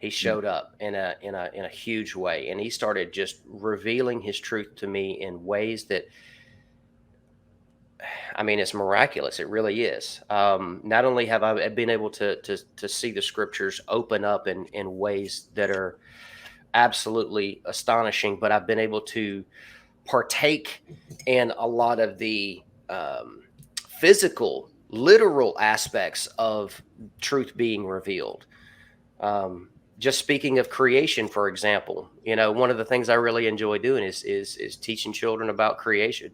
He showed up in a huge way, and he started just revealing his truth to me in ways that, I mean, it's miraculous. It really is. Not only have I been able to see the scriptures open up in ways that are absolutely astonishing, but I've been able to partake in a lot of the physical, literal aspects of truth being revealed. Just speaking of creation, for example, one of the things I really enjoy doing is teaching children about creation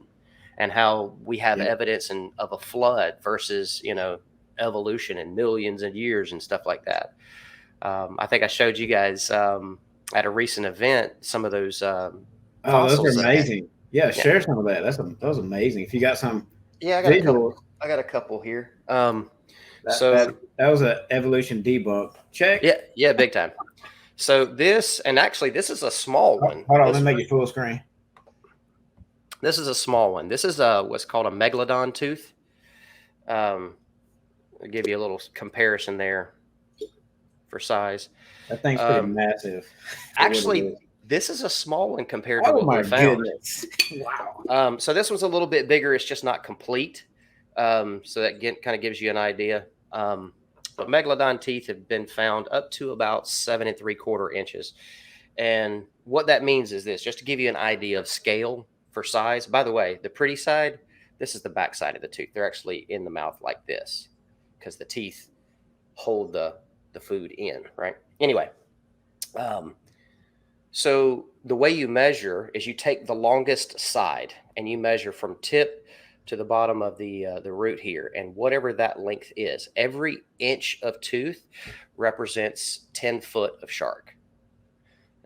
and how we have Yep. evidence of a flood versus evolution and millions of years and stuff like that. I think I showed you guys at a recent event some of those Oh, those are fossils that I had. amazing. Yeah, Yeah, share some of that. That was amazing. If you got some yeah, I got a couple. visuals, I got a couple here. that So that that was an evolution debunk. Check. yeah, yeah, big time. So this, and actually, this is a small Oh, one. hold on, let This me make it full screen. this is a small one. This is what's called a megalodon tooth. Um, I'll give you a little comparison there for size. That thing's pretty Um, massive for what it Actually, is. this is a small one compared to Oh what we my found. goodness! Wow. So this one's a little bit bigger. It's just not complete. So that kind of gives you an idea. But megalodon teeth have been found up to about 7.75 inches. And what that means is this, just to give you an idea of scale for size. By the way, the pretty side, this is the back side of the tooth. They're actually in the mouth like this because the teeth hold the food in, right? Anyway, um, so the way you measure is you take the longest side and you measure from tip to the bottom of the root here, and whatever that length is, every inch of tooth represents 10 foot of shark.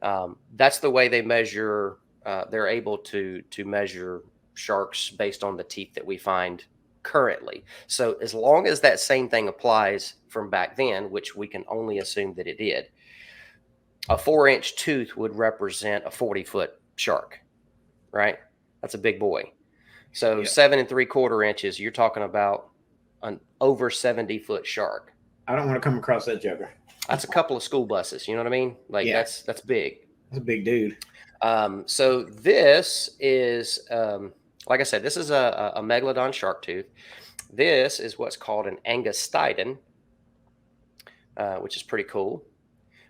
That's the way they measure. They're able to measure sharks based on the teeth that we find currently. So as long as that same thing applies from back then, which we can only assume that it did, a 4-inch tooth would represent a 40-foot shark, right? That's a big boy. So Yeah. 7.75 inches, you're talking about an over 70-foot shark. I don't want to come across that joker. That's a couple of school buses. You know what I mean? Like Yeah, that's big. that's a big dude. So this is, like I said, this is a megalodon shark tooth. This is what's called an angustidon, which is pretty cool,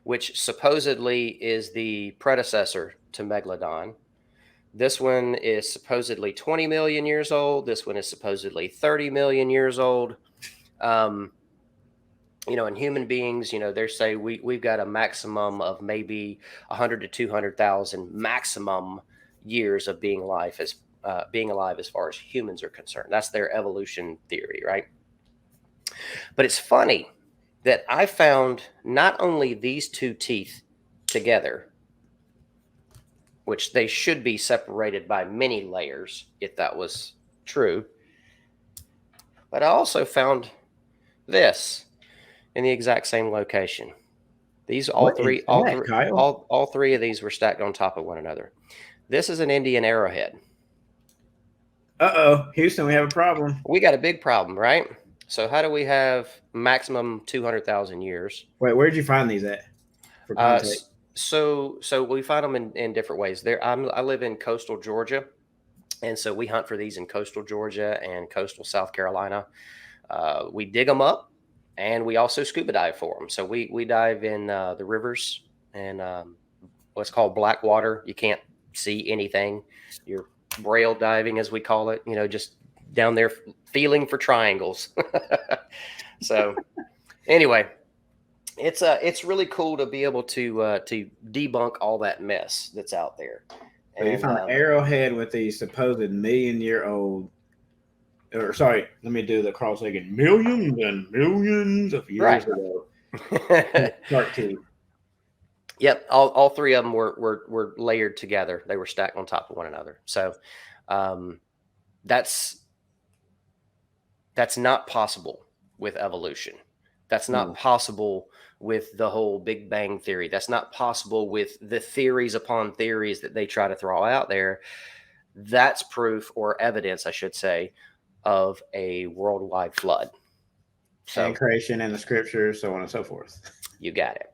which supposedly is the predecessor to megalodon. This one is supposedly 20 million years old. This one is supposedly 30 million years old. In human beings, they say we've got a maximum of maybe 100 to 200,000 maximum years of being alive as far as humans are concerned. That's their evolution theory, right? But it's funny that I found not only these two teeth together, which they should be separated by many layers if that was true, but I also found this in the exact same location. These What is that, Kyle? all three of these were stacked on top of one another. This is an Indian arrowhead. Uh-oh, Houston, we have a problem. We got a big problem, right? So how do we have maximum 200,000 years? Wait, where'd you find these at? For context. So we find them in different ways. I live in coastal Georgia, and so we hunt for these in coastal Georgia and coastal South Carolina. We dig them up, and we also scuba dive for them. So we dive in the rivers and what's called black water. You can't see anything. You're braille diving, as we call it. Just down there feeling for triangles. So anyway, it's really cool to be able to debunk all that mess that's out there. So you found an arrowhead with a supposed million-year-old, or sorry, let me do the cross again. Millions and millions of years ago. Shark teeth. Yep, all three of them were layered together. They were stacked on top of one another. So that's not possible with evolution. That's not possible with the whole Big Bang theory. That's not possible with the theories upon theories that they try to throw out there. That's proof, or evidence, I should say, of a worldwide flood. And creation and the scriptures, so on and so forth. You got it.